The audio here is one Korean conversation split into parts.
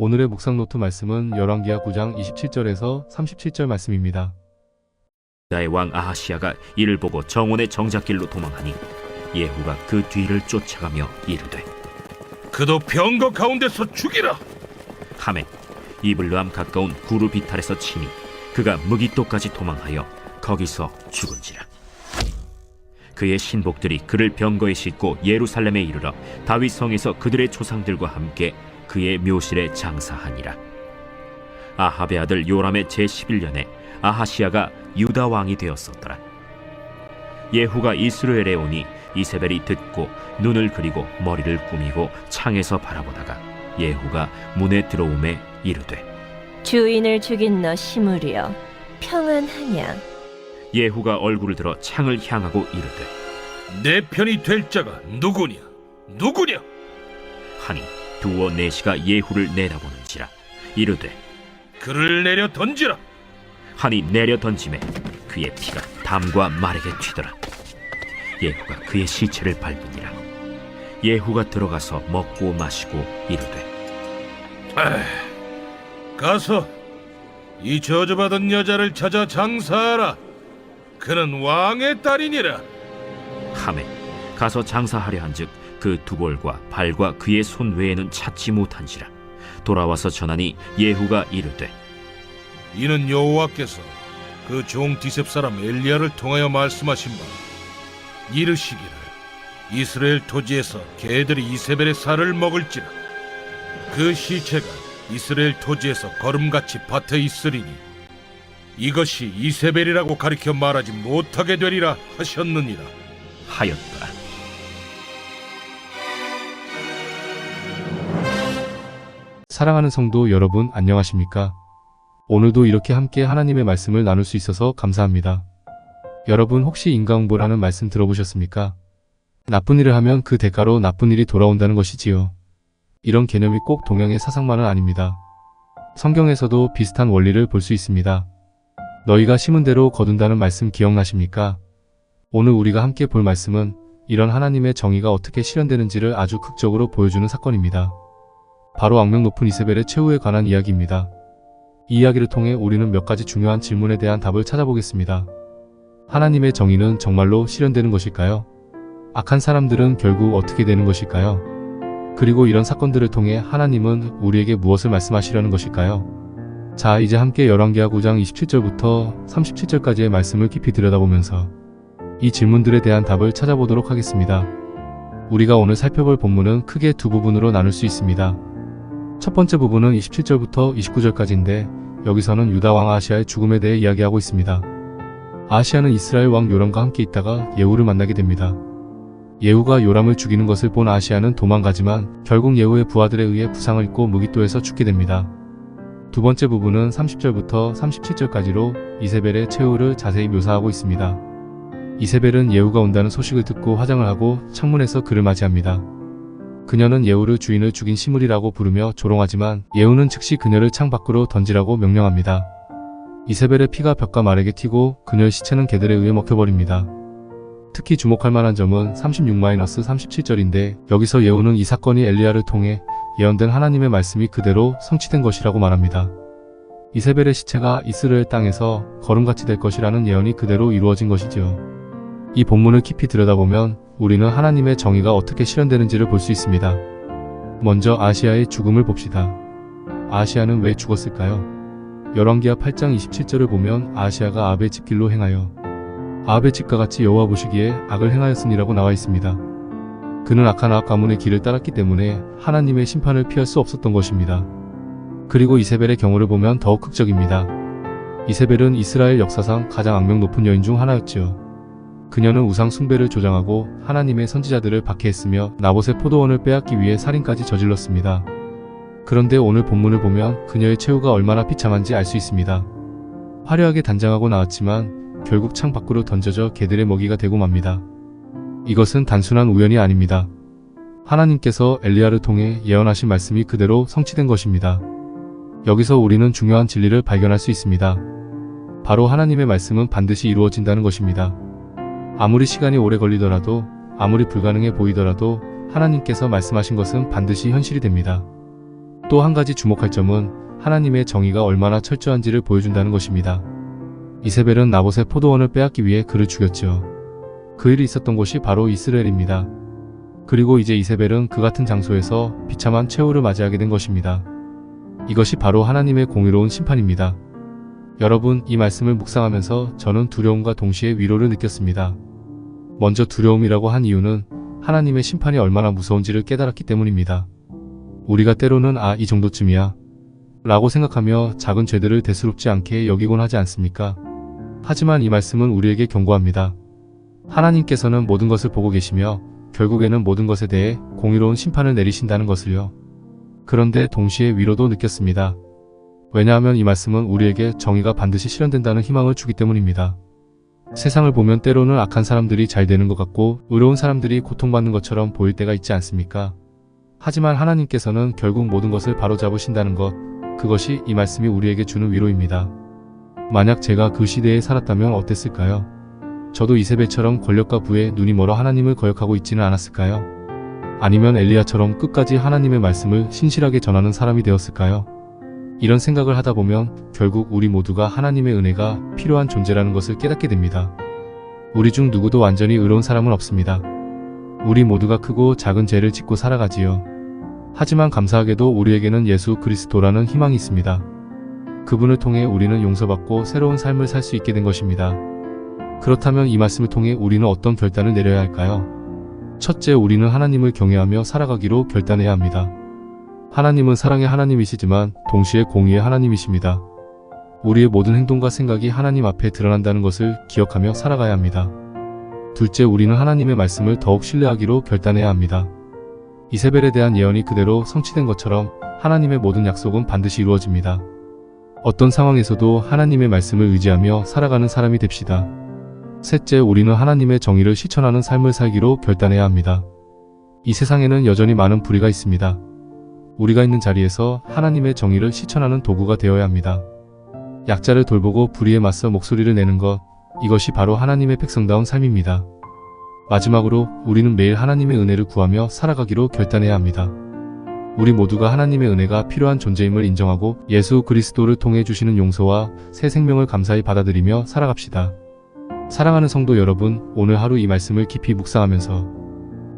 오늘의 묵상 노트 말씀은 열왕기하 9장 27절에서 37절 말씀입니다. 유다의 왕 아하시야가 이를 보고 정원의 정작길로 도망하니 예후가 그 뒤를 쫓아가며 이르되 그도 병거 가운데서 죽이라. 하매 이블르함 가까운 구르비탈에서 치니 그가 무기토까지 도망하여 거기서 죽은지라. 그의 신복들이 그를 병거에 싣고 예루살렘에 이르러 다윗 성에서 그들의 조상들과 함께 그의 묘실에 장사하니라. 아합의 아들 요람의 제11년에 아하시야가 유다 왕이 되었었더라. 예후가 이스라엘에 오니 이세벨이 듣고 눈을 그리고 머리를 꾸미고 창에서 바라보다가 예후가 문에 들어오매 이르되 주인을 죽인 너 시므리여 평안하냐. 예후가 얼굴을 들어 창을 향하고 이르되 내 편이 될 자가 누구냐? 누구냐? 하니 두어 내시가 예후를 내다보는지라. 이르되 그를 내려 던지라. 하니 내려 던짐에 그의 피가 담과 말에게 튀더라. 예후가 그의 시체를 밟으니라. 예후가 들어가서 먹고 마시고 이르되 가서 이 저주받은 여자를 찾아 장사하라. 그는 왕의 딸이니라. 하매 가서 장사하려 한즉 그 두골과 발과 그의 손 외에는 찾지 못한지라. 돌아와서 전하니 예후가 이르되 이는 여호와께서 그 종 디셉 사람 엘리야를 통하여 말씀하신 바 이르시기를 이스라엘 토지에서 개들이 이세벨의 살을 먹을지라. 그 시체가 이스라엘 토지에서 거름같이 밭에 있으리니 이것이 이세벨이라고 가리켜 말하지 못하게 되리라 하셨느니라 하였더라. 사랑하는 성도 여러분, 안녕하십니까? 오늘도 이렇게 함께 하나님의 말씀을 나눌 수 있어서 감사합니다. 여러분 혹시 인과응보라는 말씀 들어보셨습니까? 나쁜 일을 하면 그 대가로 나쁜 일이 돌아온다는 것이지요. 이런 개념이 꼭 동양의 사상만은 아닙니다. 성경에서도 비슷한 원리를 볼 수 있습니다. 너희가 심은 대로 거둔다는 말씀 기억나십니까? 오늘 우리가 함께 볼 말씀은 이런 하나님의 정의가 어떻게 실현되는지를 아주 극적으로 보여주는 사건입니다. 바로 악명 높은 이세벨의 최후에 관한 이야기입니다. 이 이야기를 통해 우리는 몇 가지 중요한 질문에 대한 답을 찾아보겠습니다. 하나님의 정의는 정말로 실현되는 것일까요? 악한 사람들은 결국 어떻게 되는 것일까요? 그리고 이런 사건들을 통해 하나님은 우리에게 무엇을 말씀하시려는 것일까요? 자, 이제 함께 열왕기하 9장 27절부터 37절까지의 말씀을 깊이 들여다보면서 이 질문들에 대한 답을 찾아보도록 하겠습니다. 우리가 오늘 살펴볼 본문은 크게 두 부분으로 나눌 수 있습니다. 첫 번째 부분은 27절부터 29절까지인데 여기서는 유다 왕 아하시야의 죽음에 대해 이야기하고 있습니다. 아하시야는 이스라엘 왕 요람과 함께 있다가 예후를 만나게 됩니다. 예후가 요람을 죽이는 것을 본 아하시야는 도망가지만 결국 예후의 부하들에 의해 부상을 입고 무기토에서 죽게 됩니다. 두 번째 부분은 30절부터 37절까지로 이세벨의 최후를 자세히 묘사하고 있습니다. 이세벨은 예후가 온다는 소식을 듣고 화장을 하고 창문에서 그를 맞이합니다. 그녀는 예후를 주인을 죽인 시므리라고 부르며 조롱하지만 예후는 즉시 그녀를 창 밖으로 던지라고 명령합니다. 이세벨의 피가 벽과 말에게 튀고 그녀의 시체는 개들에 의해 먹혀버립니다. 특히 주목할 만한 점은 36-37절인데 여기서 예후는 이 사건이 엘리야를 통해 예언된 하나님의 말씀이 그대로 성취된 것이라고 말합니다. 이세벨의 시체가 이스라엘 땅에서 거름같이 될 것이라는 예언이 그대로 이루어진 것이지요. 이 본문을 깊이 들여다보면 우리는 하나님의 정의가 어떻게 실현되는지를 볼 수 있습니다. 먼저 아하시야의 죽음을 봅시다. 아하시야는 왜 죽었을까요? 열왕기하 8장 27절을 보면 아하시야가 아합의 집길로 행하여 아합의 집과 같이 여호와 보시기에 악을 행하였으니라고 나와 있습니다. 그는 악한 아합 가문의 길을 따랐기 때문에 하나님의 심판을 피할 수 없었던 것입니다. 그리고 이세벨의 경우를 보면 더욱 극적입니다. 이세벨은 이스라엘 역사상 가장 악명 높은 여인 중 하나였지요. 그녀는 우상 숭배를 조장하고 하나님의 선지자들을 박해했으며 나봇의 포도원을 빼앗기 위해 살인까지 저질렀습니다. 그런데 오늘 본문을 보면 그녀의 최후가 얼마나 비참한지 알 수 있습니다. 화려하게 단장하고 나왔지만 결국 창 밖으로 던져져 개들의 먹이가 되고 맙니다. 이것은 단순한 우연이 아닙니다. 하나님께서 엘리야를 통해 예언하신 말씀이 그대로 성취된 것입니다. 여기서 우리는 중요한 진리를 발견할 수 있습니다. 바로 하나님의 말씀은 반드시 이루어진다는 것입니다. 아무리 시간이 오래 걸리더라도, 아무리 불가능해 보이더라도 하나님께서 말씀하신 것은 반드시 현실이 됩니다. 또 한 가지 주목할 점은 하나님의 정의가 얼마나 철저한지를 보여준다는 것입니다. 이세벨은 나봇의 포도원을 빼앗기 위해 그를 죽였지요. 그 일이 있었던 곳이 바로 이스라엘입니다. 그리고 이제 이세벨은 그 같은 장소에서 비참한 최후를 맞이하게 된 것입니다. 이것이 바로 하나님의 공의로운 심판입니다. 여러분, 이 말씀을 묵상하면서 저는 두려움과 동시에 위로를 느꼈습니다. 먼저 두려움이라고 한 이유는 하나님의 심판이 얼마나 무서운지를 깨달았기 때문입니다. 우리가 때로는 이 정도쯤이야 라고 생각하며 작은 죄들을 대수롭지 않게 여기곤 하지 않습니까? 하지만 이 말씀은 우리에게 경고합니다. 하나님께서는 모든 것을 보고 계시며 결국에는 모든 것에 대해 공의로운 심판을 내리신다는 것을요. 그런데 동시에 위로도 느꼈습니다. 왜냐하면 이 말씀은 우리에게 정의가 반드시 실현된다는 희망을 주기 때문입니다. 세상을 보면 때로는 악한 사람들이 잘 되는 것 같고 의로운 사람들이 고통받는 것처럼 보일 때가 있지 않습니까? 하지만 하나님께서는 결국 모든 것을 바로잡으신다는 것, 그것이 이 말씀이 우리에게 주는 위로입니다. 만약 제가 그 시대에 살았다면 어땠을까요? 저도 이세벨처럼 권력과 부에 눈이 멀어 하나님을 거역하고 있지는 않았을까요? 아니면 엘리야처럼 끝까지 하나님의 말씀을 신실하게 전하는 사람이 되었을까요? 이런 생각을 하다 보면 결국 우리 모두가 하나님의 은혜가 필요한 존재라는 것을 깨닫게 됩니다. 우리 중 누구도 완전히 의로운 사람은 없습니다. 우리 모두가 크고 작은 죄를 짓고 살아가지요. 하지만 감사하게도 우리에게는 예수 그리스도라는 희망이 있습니다. 그분을 통해 우리는 용서받고 새로운 삶을 살 수 있게 된 것입니다. 그렇다면 이 말씀을 통해 우리는 어떤 결단을 내려야 할까요? 첫째, 우리는 하나님을 경외하며 살아가기로 결단해야 합니다. 하나님은 사랑의 하나님이시지만 동시에 공의의 하나님이십니다. 우리의 모든 행동과 생각이 하나님 앞에 드러난다는 것을 기억하며 살아가야 합니다. 둘째, 우리는 하나님의 말씀을 더욱 신뢰하기로 결단해야 합니다. 이세벨에 대한 예언이 그대로 성취된 것처럼 하나님의 모든 약속은 반드시 이루어집니다. 어떤 상황에서도 하나님의 말씀을 의지하며 살아가는 사람이 됩시다. 셋째, 우리는 하나님의 정의를 실천하는 삶을 살기로 결단해야 합니다. 이 세상에는 여전히 많은 불의가 있습니다. 우리가 있는 자리에서 하나님의 정의를 실천하는 도구가 되어야 합니다. 약자를 돌보고 불의에 맞서 목소리를 내는 것, 이것이 바로 하나님의 백성다운 삶입니다. 마지막으로 우리는 매일 하나님의 은혜를 구하며 살아가기로 결단해야 합니다. 우리 모두가 하나님의 은혜가 필요한 존재임을 인정하고 예수 그리스도를 통해 주시는 용서와 새 생명을 감사히 받아들이며 살아갑시다. 사랑하는 성도 여러분, 오늘 하루 이 말씀을 깊이 묵상하면서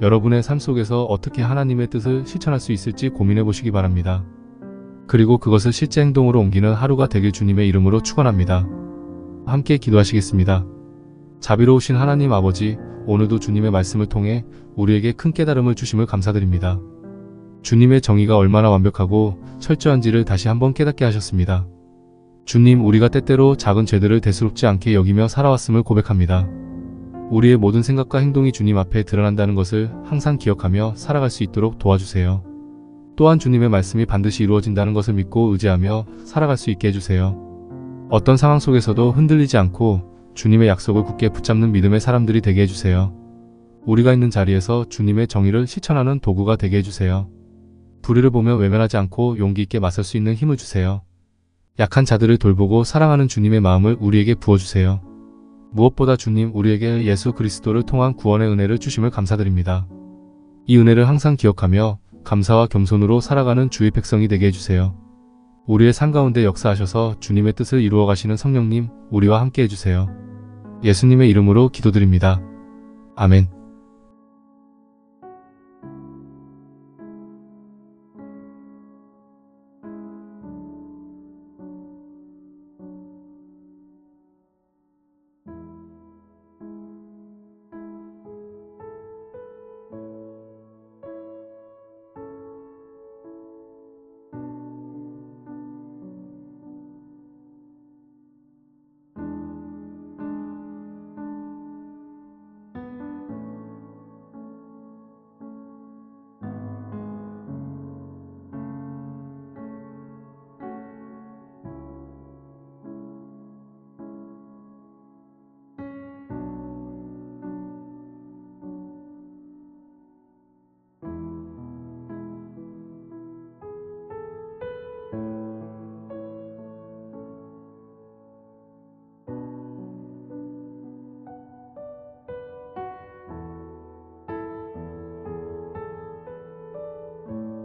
여러분의 삶 속에서 어떻게 하나님의 뜻을 실천할 수 있을지 고민해 보시기 바랍니다. 그리고 그것을 실제 행동으로 옮기는 하루가 되길 주님의 이름으로 축원합니다. 함께 기도하시겠습니다. 자비로우신 하나님 아버지, 오늘도 주님의 말씀을 통해 우리에게 큰 깨달음을 주심을 감사드립니다. 주님의 정의가 얼마나 완벽하고 철저한지를 다시 한번 깨닫게 하셨습니다. 주님, 우리가 때때로 작은 죄들을 대수롭지 않게 여기며 살아왔음을 고백합니다. 우리의 모든 생각과 행동이 주님 앞에 드러난다는 것을 항상 기억하며 살아갈 수 있도록 도와주세요. 또한 주님의 말씀이 반드시 이루어진다는 것을 믿고 의지하며 살아갈 수 있게 해주세요. 어떤 상황 속에서도 흔들리지 않고 주님의 약속을 굳게 붙잡는 믿음의 사람들이 되게 해주세요. 우리가 있는 자리에서 주님의 정의를 실천하는 도구가 되게 해주세요. 불의를 보며 외면하지 않고 용기 있게 맞설 수 있는 힘을 주세요. 약한 자들을 돌보고 사랑하는 주님의 마음을 우리에게 부어주세요. 무엇보다 주님, 우리에게 예수 그리스도를 통한 구원의 은혜를 주심을 감사드립니다. 이 은혜를 항상 기억하며 감사와 겸손으로 살아가는 주의 백성이 되게 해주세요. 우리의 삶 가운데 역사하셔서 주님의 뜻을 이루어 가시는 성령님, 우리와 함께 해주세요. 예수님의 이름으로 기도드립니다. 아멘.